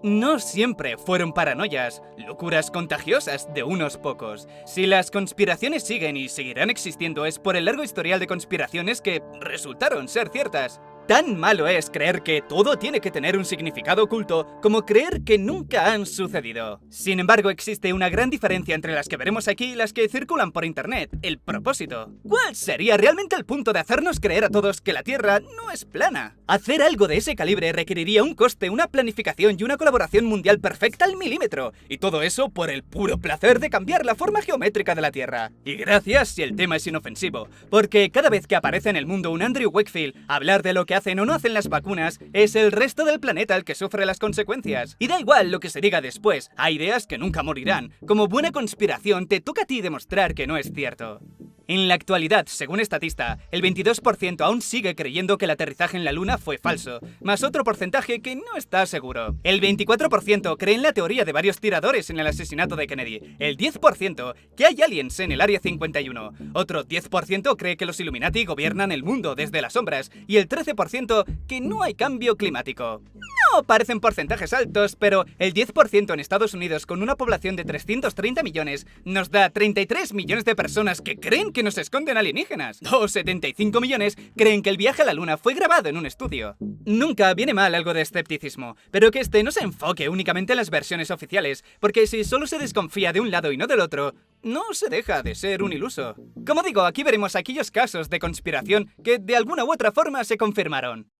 No siempre fueron paranoias, locuras contagiosas de unos pocos. Si las conspiraciones siguen y seguirán existiendo es por el largo historial de conspiraciones que resultaron ser ciertas. Tan malo es creer que todo tiene que tener un significado oculto como creer que nunca han sucedido. Sin embargo, existe una gran diferencia entre las que veremos aquí y las que circulan por internet: el propósito. ¿Cuál sería realmente el punto de hacernos creer a todos que la Tierra no es plana? Hacer algo de ese calibre requeriría un coste, una planificación y una colaboración mundial perfecta al milímetro. Y todo eso por el puro placer de cambiar la forma geométrica de la Tierra. Y gracias si el tema es inofensivo, porque cada vez que aparece en el mundo un Andrew Wakefield a hablar de lo que hacen o no hacen las vacunas, es el resto del planeta el que sufre las consecuencias. Y da igual lo que se diga después, hay ideas que nunca morirán. Como buena conspiración, te toca a ti demostrar que no es cierto. En la actualidad, según Statista, el 22% aún sigue creyendo que el aterrizaje en la Luna fue falso, más otro porcentaje que no está seguro. El 24% cree en la teoría de varios tiradores en el asesinato de Kennedy, el 10% que hay aliens en el Área 51, otro 10% cree que los Illuminati gobiernan el mundo desde las sombras y el 13% que no hay cambio climático. No parecen porcentajes altos, pero el 10% en Estados Unidos, con una población de 330 millones, nos da 33 millones de personas que creen que nos esconden alienígenas. O 75 millones creen que el viaje a la Luna fue grabado en un estudio. Nunca viene mal algo de escepticismo, pero que este no se enfoque únicamente en las versiones oficiales, porque si solo se desconfía de un lado y no del otro, no se deja de ser un iluso. Como digo, aquí veremos aquellos casos de conspiración que de alguna u otra forma se confirmaron.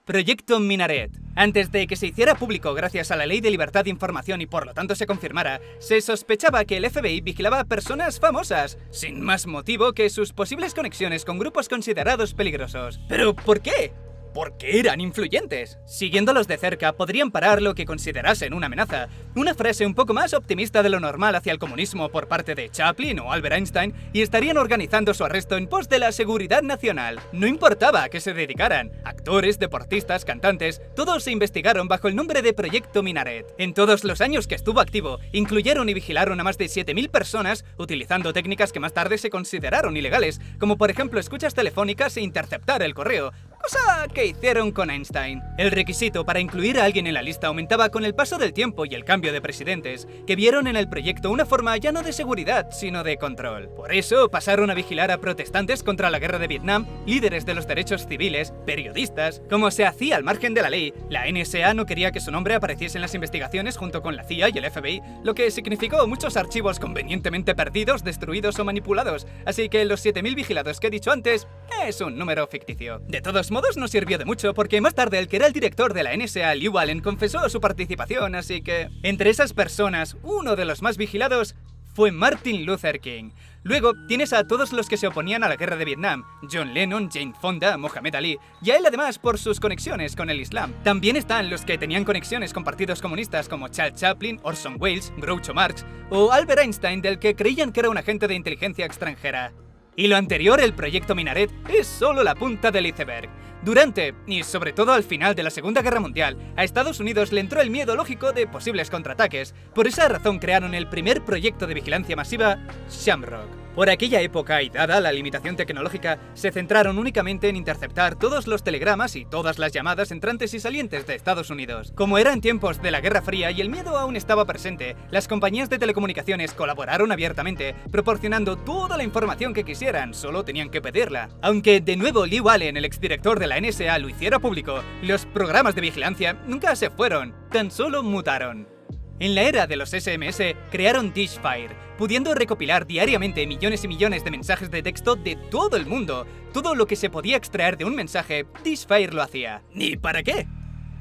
Proyecto Minaret. Antes de que se hiciera público gracias a la Ley de Libertad de Información y por lo tanto se confirmara, se sospechaba que el FBI vigilaba a personas famosas, sin más motivo que sus posibles conexiones con grupos considerados peligrosos. ¿Pero por qué? Porque eran influyentes. Siguiéndolos de cerca, podrían parar lo que considerasen una amenaza. Una frase un poco más optimista de lo normal hacia el comunismo por parte de Chaplin o Albert Einstein, y estarían organizando su arresto en pos de la seguridad nacional. No importaba a qué se dedicaran. Actores, deportistas, cantantes, todos se investigaron bajo el nombre de Proyecto Minaret. En todos los años que estuvo activo, incluyeron y vigilaron a más de 7.000 personas utilizando técnicas que más tarde se consideraron ilegales, como por ejemplo escuchas telefónicas e interceptar el correo. Cosa que hicieron con Einstein. El requisito para incluir a alguien en la lista aumentaba con el paso del tiempo y el cambio de presidentes, que vieron en el proyecto una forma ya no de seguridad, sino de control. Por eso pasaron a vigilar a protestantes contra la guerra de Vietnam, líderes de los derechos civiles, periodistas. Como se hacía al margen de la ley, la NSA no quería que su nombre apareciese en las investigaciones junto con la CIA y el FBI, lo que significó muchos archivos convenientemente perdidos, destruidos o manipulados, así que los 7.000 vigilados que he dicho antes es un número ficticio. De todos modos, no sirvió de mucho porque más tarde el que era el director de la NSA, Lew Allen, confesó su participación, así que entre esas personas, uno de los más vigilados fue Martin Luther King. Luego tienes a todos los que se oponían a la guerra de Vietnam: John Lennon, Jane Fonda, Mohamed Ali, y a él además por sus conexiones con el Islam. También están los que tenían conexiones con partidos comunistas como Charles Chaplin, Orson Welles, Groucho Marx o Albert Einstein, del que creían que era un agente de inteligencia extranjera. Y lo anterior, el proyecto Minaret, es solo la punta del iceberg. Durante, y sobre todo al final de la Segunda Guerra Mundial, a Estados Unidos le entró el miedo lógico de posibles contraataques. Por esa razón crearon el primer proyecto de vigilancia masiva, Shamrock. Por aquella época, y dada la limitación tecnológica, se centraron únicamente en interceptar todos los telegramas y todas las llamadas entrantes y salientes de Estados Unidos. Como eran tiempos de la Guerra Fría y el miedo aún estaba presente, las compañías de telecomunicaciones colaboraron abiertamente, proporcionando toda la información que quisieran, solo tenían que pedirla. Aunque de nuevo Lew Allen, el exdirector de la NSA, lo hiciera público, los programas de vigilancia nunca se fueron, tan solo mutaron. En la era de los SMS, crearon Dishfire, pudiendo recopilar diariamente millones y millones de mensajes de texto de todo el mundo. Todo lo que se podía extraer de un mensaje, Dishfire lo hacía. ¿Y para qué?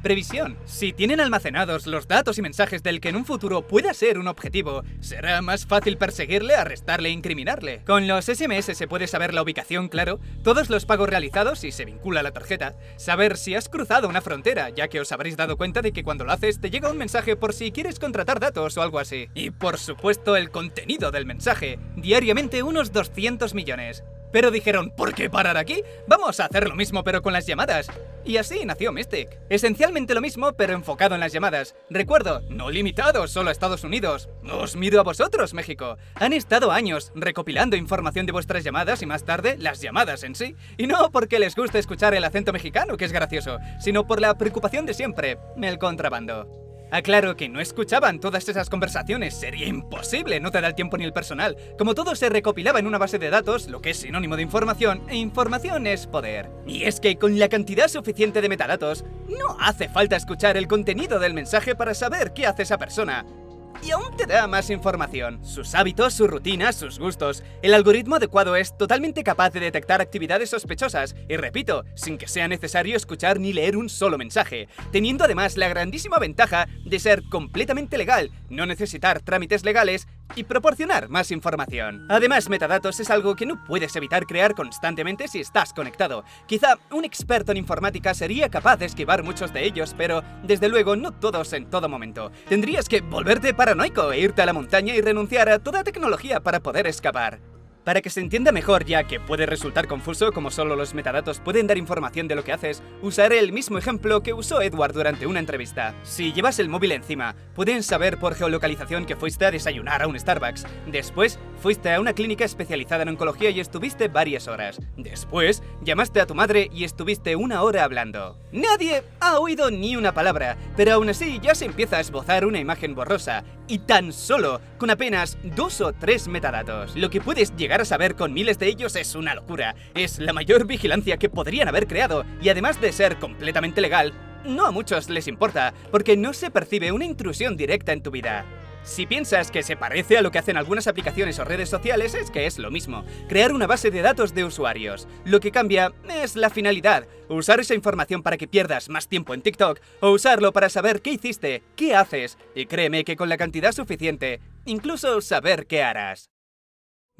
Previsión. Si tienen almacenados los datos y mensajes del que en un futuro pueda ser un objetivo, será más fácil perseguirle, arrestarle e incriminarle. Con los SMS se puede saber la ubicación, claro, todos los pagos realizados si se vincula la tarjeta, saber si has cruzado una frontera, ya que os habréis dado cuenta de que cuando lo haces te llega un mensaje por si quieres contratar datos o algo así. Y por supuesto el contenido del mensaje, diariamente unos 200 millones. Pero dijeron, ¿por qué parar aquí? Vamos a hacer lo mismo pero con las llamadas. Y así nació Mystic. Esencialmente lo mismo pero enfocado en las llamadas. Recuerdo, no limitado solo a Estados Unidos. Os miro a vosotros, México. Han estado años recopilando información de vuestras llamadas y más tarde las llamadas en sí. Y no porque les guste escuchar el acento mexicano, que es gracioso, sino por la preocupación de siempre, el contrabando. Aclaro que no escuchaban todas esas conversaciones, sería imposible, no te da el tiempo ni el personal. Como todo se recopilaba en una base de datos, lo que es sinónimo de información, e información es poder. Y es que con la cantidad suficiente de metadatos, no hace falta escuchar el contenido del mensaje para saber qué hace esa persona. Y aún te da más información, sus hábitos, sus rutinas, sus gustos. El algoritmo adecuado es totalmente capaz de detectar actividades sospechosas, y repito, sin que sea necesario escuchar ni leer un solo mensaje, teniendo además la grandísima ventaja de ser completamente legal, no necesitar trámites legales y proporcionar más información. Además, metadatos es algo que no puedes evitar crear constantemente si estás conectado. Quizá un experto en informática sería capaz de esquivar muchos de ellos, pero desde luego no todos en todo momento. Tendrías que volverte paranoico e irte a la montaña y renunciar a toda tecnología para poder escapar. Para que se entienda mejor, ya que puede resultar confuso como solo los metadatos pueden dar información de lo que haces, usaré el mismo ejemplo que usó Edward durante una entrevista. Si llevas el móvil encima, pueden saber por geolocalización que fuiste a desayunar a un Starbucks. Después, fuiste a una clínica especializada en oncología y estuviste varias horas. Después, llamaste a tu madre y estuviste 1 hora hablando. Nadie ha oído ni una palabra, pero aún así ya se empieza a esbozar una imagen borrosa, y tan solo con apenas 2 o 3 metadatos. Lo que puedes llegar a saber con miles de ellos es una locura. Es la mayor vigilancia que podrían haber creado, y además de ser completamente legal, no a muchos les importa, porque no se percibe una intrusión directa en tu vida. Si piensas que se parece a lo que hacen algunas aplicaciones o redes sociales, es que es lo mismo, crear una base de datos de usuarios. Lo que cambia es la finalidad, usar esa información para que pierdas más tiempo en TikTok, o usarlo para saber qué hiciste, qué haces, y créeme que con la cantidad suficiente, incluso saber qué harás.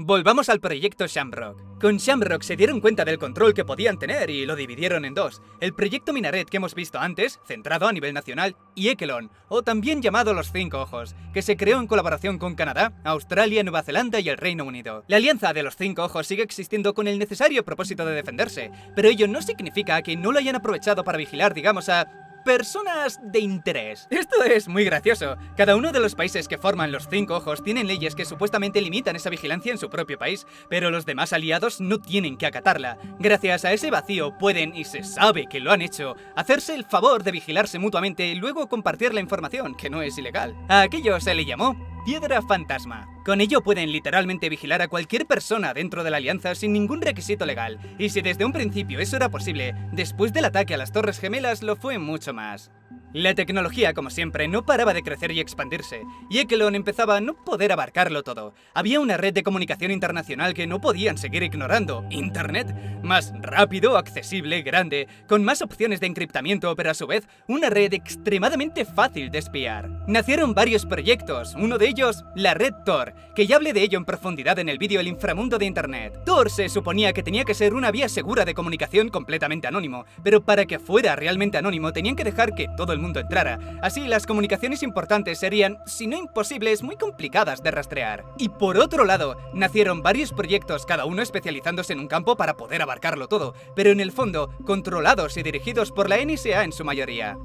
Volvamos al proyecto Shamrock. Con Shamrock se dieron cuenta del control que podían tener y lo dividieron en dos. El proyecto Minaret que hemos visto antes, centrado a nivel nacional, y Ekelon, o también llamado Los Cinco Ojos, que se creó en colaboración con Canadá, Australia, Nueva Zelanda y el Reino Unido. La alianza de Los Cinco Ojos sigue existiendo con el necesario propósito de defenderse, pero ello no significa que no lo hayan aprovechado para vigilar, digamos, a personas de interés. Esto es muy gracioso. Cada uno de los países que forman los Cinco Ojos tienen leyes que supuestamente limitan esa vigilancia en su propio país, pero los demás aliados no tienen que acatarla. Gracias a ese vacío pueden, y se sabe que lo han hecho, hacerse el favor de vigilarse mutuamente y luego compartir la información, que no es ilegal. A aquello se le llamó Piedra Fantasma. Con ello pueden literalmente vigilar a cualquier persona dentro de la alianza sin ningún requisito legal, y si desde un principio eso era posible, después del ataque a las Torres Gemelas lo fue mucho más. La tecnología, como siempre, no paraba de crecer y expandirse, y Ekelon empezaba a no poder abarcarlo todo. Había una red de comunicación internacional que no podían seguir ignorando, Internet, más rápido, accesible, grande, con más opciones de encriptamiento, pero a su vez, una red extremadamente fácil de espiar. Nacieron varios proyectos, uno de ellos, la red Tor, que ya hablé de ello en profundidad en el vídeo El inframundo de Internet. Tor se suponía que tenía que ser una vía segura de comunicación completamente anónimo, pero para que fuera realmente anónimo tenían que dejar que todo el mundo entrara. Así las comunicaciones importantes serían, si no imposibles, muy complicadas de rastrear. Y por otro lado, nacieron varios proyectos, cada uno especializándose en un campo para poder abarcarlo todo, pero en el fondo, controlados y dirigidos por la NSA en su mayoría.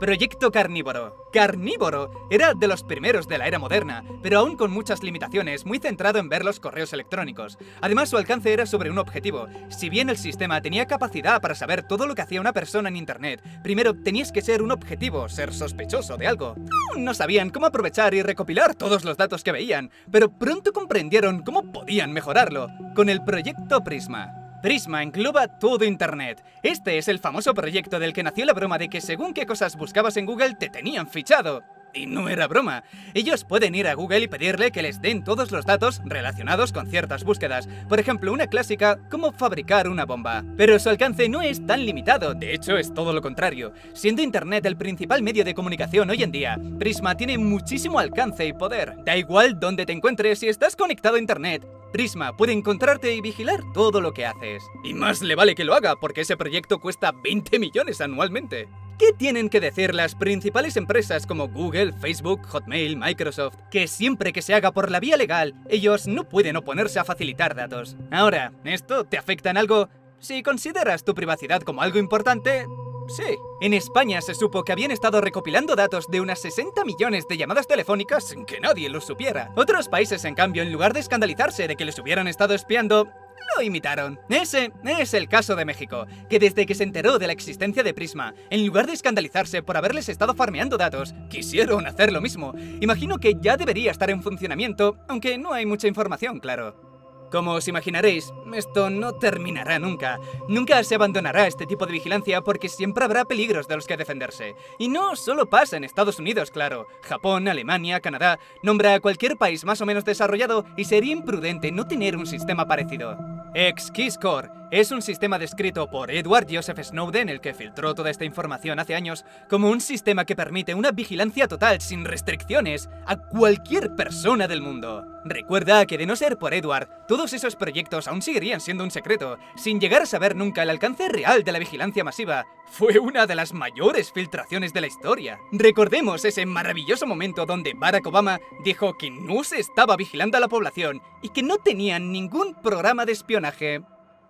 Proyecto Carnívoro. Carnívoro era de los primeros de la era moderna, pero aún con muchas limitaciones, muy centrado en ver los correos electrónicos. Además, su alcance era sobre un objetivo. Si bien el sistema tenía capacidad para saber todo lo que hacía una persona en Internet, primero tenías que ser un objetivo, ser sospechoso de algo. Aún no sabían cómo aprovechar y recopilar todos los datos que veían, pero pronto comprendieron cómo podían mejorarlo, con el proyecto Prisma. Prisma engloba todo Internet. Este es el famoso proyecto del que nació la broma de que según qué cosas buscabas en Google te tenían fichado. Y no era broma. Ellos pueden ir a Google y pedirle que les den todos los datos relacionados con ciertas búsquedas. Por ejemplo, una clásica, cómo fabricar una bomba. Pero su alcance no es tan limitado, de hecho es todo lo contrario. Siendo Internet el principal medio de comunicación hoy en día, Prisma tiene muchísimo alcance y poder. Da igual dónde te encuentres, si estás conectado a Internet, Prisma puede encontrarte y vigilar todo lo que haces. Y más le vale que lo haga, porque ese proyecto cuesta 20 millones anualmente. ¿Qué tienen que decir las principales empresas como Google, Facebook, Hotmail, Microsoft? Que siempre que se haga por la vía legal, ellos no pueden oponerse a facilitar datos. Ahora, ¿esto te afecta en algo? Si consideras tu privacidad como algo importante, sí. En España se supo que habían estado recopilando datos de unas 60 millones de llamadas telefónicas sin que nadie lo supiera. Otros países, en cambio, en lugar de escandalizarse de que les hubieran estado espiando, lo imitaron. Ese es el caso de México, que desde que se enteró de la existencia de Prisma, en lugar de escandalizarse por haberles estado farmeando datos, quisieron hacer lo mismo. Imagino que ya debería estar en funcionamiento, aunque no hay mucha información, claro. Como os imaginaréis, esto no terminará nunca. Nunca se abandonará este tipo de vigilancia porque siempre habrá peligros de los que defenderse. Y no solo pasa en Estados Unidos, claro. Japón, Alemania, Canadá... Nombra a cualquier país más o menos desarrollado y sería imprudente no tener un sistema parecido. X-Keyscore es un sistema descrito por Edward Joseph Snowden, el que filtró toda esta información hace años, como un sistema que permite una vigilancia total sin restricciones a cualquier persona del mundo. Recuerda que de no ser por Edward, todos esos proyectos aún seguirían siendo un secreto, sin llegar a saber nunca el alcance real de la vigilancia masiva. Fue una de las mayores filtraciones de la historia. Recordemos ese maravilloso momento donde Barack Obama dijo que no se estaba vigilando a la población y que no tenían ningún programa de espionaje.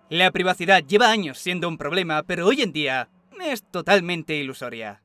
La privacidad lleva años siendo un problema, pero hoy en día es totalmente ilusoria.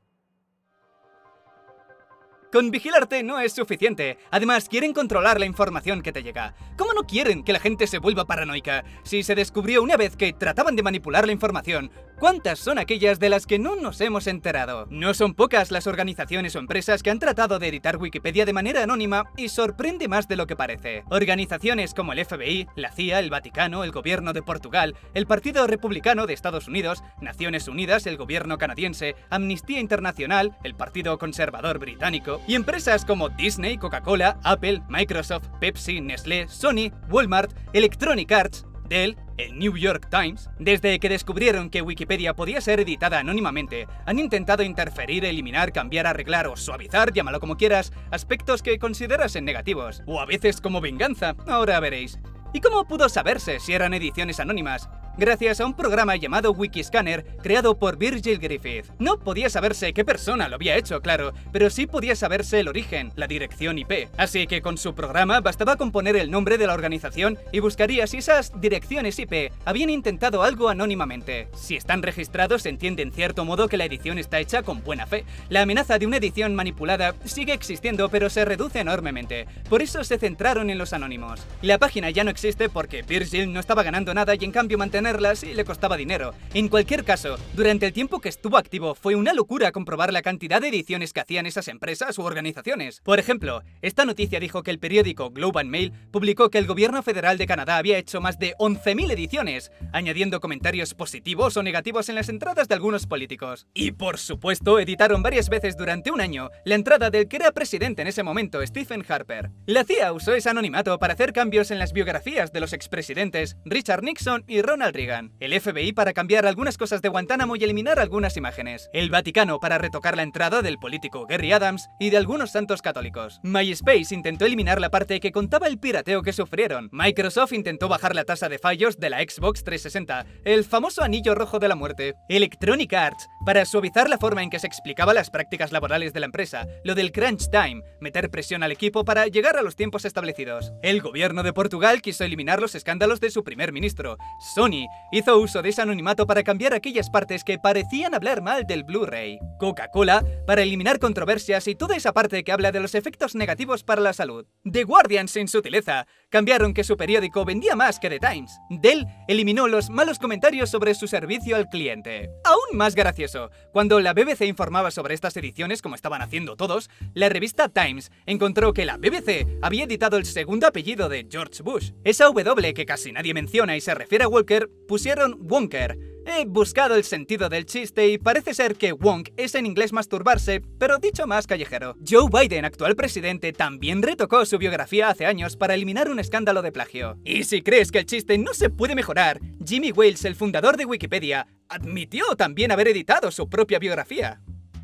Con vigilarte no es suficiente. Además, quieren controlar la información que te llega. ¿Cómo no quieren que la gente se vuelva paranoica? Si se descubrió una vez que trataban de manipular la información, ¿cuántas son aquellas de las que no nos hemos enterado? No son pocas las organizaciones o empresas que han tratado de editar Wikipedia de manera anónima y sorprende más de lo que parece. Organizaciones como el FBI, la CIA, el Vaticano, el gobierno de Portugal, el Partido Republicano de Estados Unidos, Naciones Unidas, el gobierno canadiense, Amnistía Internacional, el Partido Conservador británico, y empresas como Disney, Coca-Cola, Apple, Microsoft, Pepsi, Nestlé, Sony, Walmart, Electronic Arts, Dell, el New York Times, desde que descubrieron que Wikipedia podía ser editada anónimamente, han intentado interferir, eliminar, cambiar, arreglar o suavizar, llámalo como quieras, aspectos que considerasen negativos, o a veces como venganza, ahora veréis. ¿Y cómo pudo saberse si eran ediciones anónimas? Gracias a un programa llamado Wikiscanner creado por Virgil Griffith. No podía saberse qué persona lo había hecho, claro, pero sí podía saberse el origen, la dirección IP. Así que con su programa bastaba con poner el nombre de la organización y buscaría si esas direcciones IP habían intentado algo anónimamente. Si están registrados, se entiende en cierto modo que la edición está hecha con buena fe. La amenaza de una edición manipulada sigue existiendo, pero se reduce enormemente. Por eso se centraron en los anónimos. La página ya no existe porque Virgil no estaba ganando nada y en cambio mantenerlas y le costaba dinero. En cualquier caso, durante el tiempo que estuvo activo fue una locura comprobar la cantidad de ediciones que hacían esas empresas u organizaciones. Por ejemplo, esta noticia dijo que el periódico Globe and Mail publicó que el gobierno federal de Canadá había hecho más de 11.000 ediciones, añadiendo comentarios positivos o negativos en las entradas de algunos políticos. Y por supuesto, editaron varias veces durante un año la entrada del que era presidente en ese momento, Stephen Harper. La CIA usó ese anonimato para hacer cambios en las biografías de los expresidentes Richard Nixon y Ronald Reagan, el FBI para cambiar algunas cosas de Guantánamo y eliminar algunas imágenes, el Vaticano para retocar la entrada del político Gary Adams y de algunos santos católicos. MySpace intentó eliminar la parte que contaba el pirateo que sufrieron. Microsoft intentó bajar la tasa de fallos de la Xbox 360, el famoso anillo rojo de la muerte. Electronic Arts para suavizar la forma en que se explicaba las prácticas laborales de la empresa, lo del crunch time, meter presión al equipo para llegar a los tiempos establecidos. El gobierno de Portugal quiso eliminar los escándalos de su primer ministro. Sony hizo uso de ese anonimato para cambiar aquellas partes que parecían hablar mal del Blu-ray. Coca-Cola para eliminar controversias y toda esa parte que habla de los efectos negativos para la salud. The Guardian, sin sutileza, cambiaron que su periódico vendía más que The Times. Dell eliminó los malos comentarios sobre su servicio al cliente. Aún más gracioso, cuando la BBC informaba sobre estas ediciones como estaban haciendo todos, la revista Times encontró que la BBC había editado el segundo apellido de George Bush. Esa W que casi nadie menciona y se refiere a Walker, pusieron Wonker. He buscado el sentido del chiste y parece ser que wonk es en inglés masturbarse, pero dicho más callejero. Joe Biden, actual presidente, también retocó su biografía hace años para eliminar un escándalo de plagio. Y si crees que el chiste no se puede mejorar, Jimmy Wales, el fundador de Wikipedia, admitió también haber editado su propia biografía.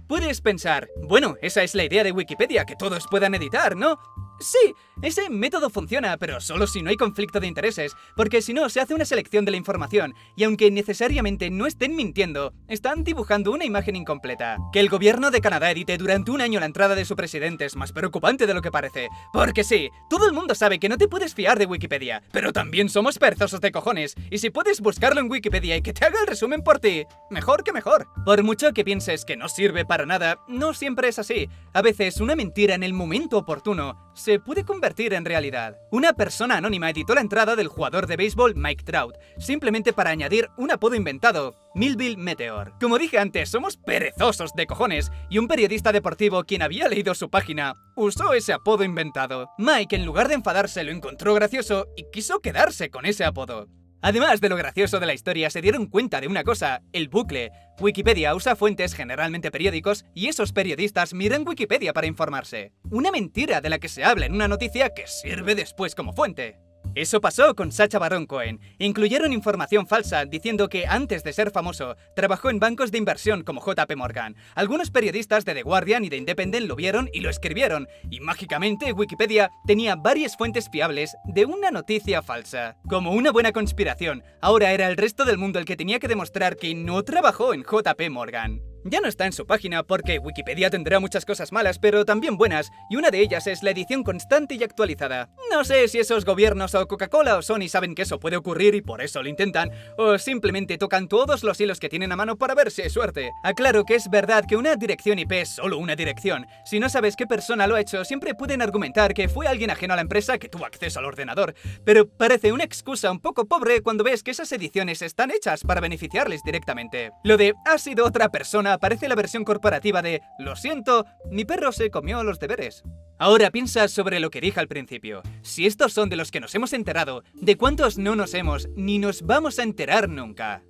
Puedes pensar, bueno, esa es la idea de Wikipedia, que todos puedan editar, ¿no? Sí, ese método funciona, pero solo si no hay conflicto de intereses, porque si no se hace una selección de la información, y aunque necesariamente no estén mintiendo, están dibujando una imagen incompleta. Que el gobierno de Canadá edite durante un año la entrada de su presidente es más preocupante de lo que parece, porque sí, todo el mundo sabe que no te puedes fiar de Wikipedia, pero también somos perezosos de cojones, y si puedes buscarlo en Wikipedia y que te haga el resumen por ti, mejor que mejor. Por mucho que pienses que no sirve para nada, no siempre es así. A veces una mentira en el momento oportuno se se puede convertir en realidad. Una persona anónima editó la entrada del jugador de béisbol Mike Trout, simplemente para añadir un apodo inventado, Millville Meteor. Como dije antes, somos perezosos de cojones, y un periodista deportivo quien había leído su página usó ese apodo inventado. Mike, en lugar de enfadarse, lo encontró gracioso y quiso quedarse con ese apodo. Además de lo gracioso de la historia, se dieron cuenta de una cosa, el bucle. Wikipedia usa fuentes, generalmente periódicos, y esos periodistas miran Wikipedia para informarse. Una mentira de la que se habla en una noticia que sirve después como fuente. Eso pasó con Sacha Baron Cohen. Incluyeron información falsa diciendo que antes de ser famoso trabajó en bancos de inversión como JP Morgan. Algunos periodistas de The Guardian y The Independent lo vieron y lo escribieron, y mágicamente Wikipedia tenía varias fuentes fiables de una noticia falsa. Como una buena conspiración, ahora era el resto del mundo el que tenía que demostrar que no trabajó en JP Morgan. Ya no está en su página porque Wikipedia tendrá muchas cosas malas, pero también buenas, y una de ellas es la edición constante y actualizada. No sé si esos gobiernos o Coca-Cola o Sony saben que eso puede ocurrir y por eso lo intentan, o simplemente tocan todos los hilos que tienen a mano para ver si hay suerte. Aclaro que es verdad que una dirección IP es solo una dirección. Si no sabes qué persona lo ha hecho, siempre pueden argumentar que fue alguien ajeno a la empresa que tuvo acceso al ordenador, pero parece una excusa un poco pobre cuando ves que esas ediciones están hechas para beneficiarles directamente. Lo de "ha sido otra persona" parece la versión corporativa de "lo siento, mi perro se comió los deberes". Ahora piensa sobre lo que dije al principio. Si estos son de los que nos hemos enterado, ¿de cuántos no nos hemos ni nos vamos a enterar nunca?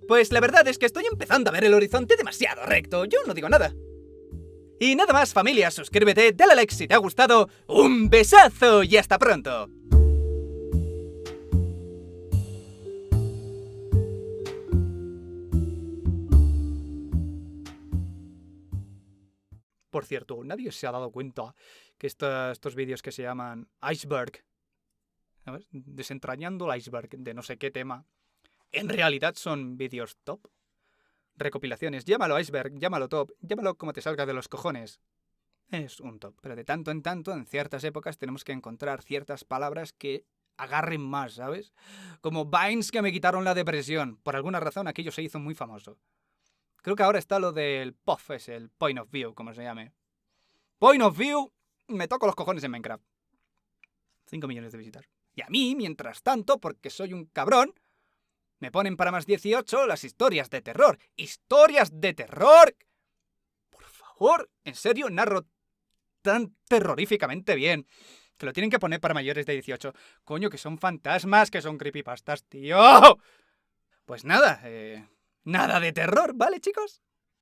Pues la verdad es que estoy empezando a ver el horizonte demasiado recto, yo no digo nada. Y nada más, familia, suscríbete, dale a like si te ha gustado, ¡un besazo y hasta pronto! Por cierto, nadie se ha dado cuenta que estos vídeos que se llaman Iceberg, ¿sabes? Desentrañando el iceberg de no sé qué tema, en realidad son vídeos top. Recopilaciones, llámalo iceberg, llámalo top, llámalo como te salga de los cojones. Es un top, pero de tanto en ciertas épocas tenemos que encontrar ciertas palabras que agarren más, ¿sabes? Como Vines que me quitaron la depresión. Por alguna razón aquello se hizo muy famoso. Creo que ahora está lo del POV, es el Point of View, como se llame. Point of View, me toco los cojones en Minecraft. 5 millones de visitas. Y a mí, mientras tanto, porque soy un cabrón, me ponen para más 18 las historias de terror. ¡Historias de terror! Por favor, en serio, narro tan terroríficamente bien que lo tienen que poner para mayores de 18. Coño, que son fantasmas, que son creepypastas, tío. Pues nada, nada de terror, ¿vale, chicos?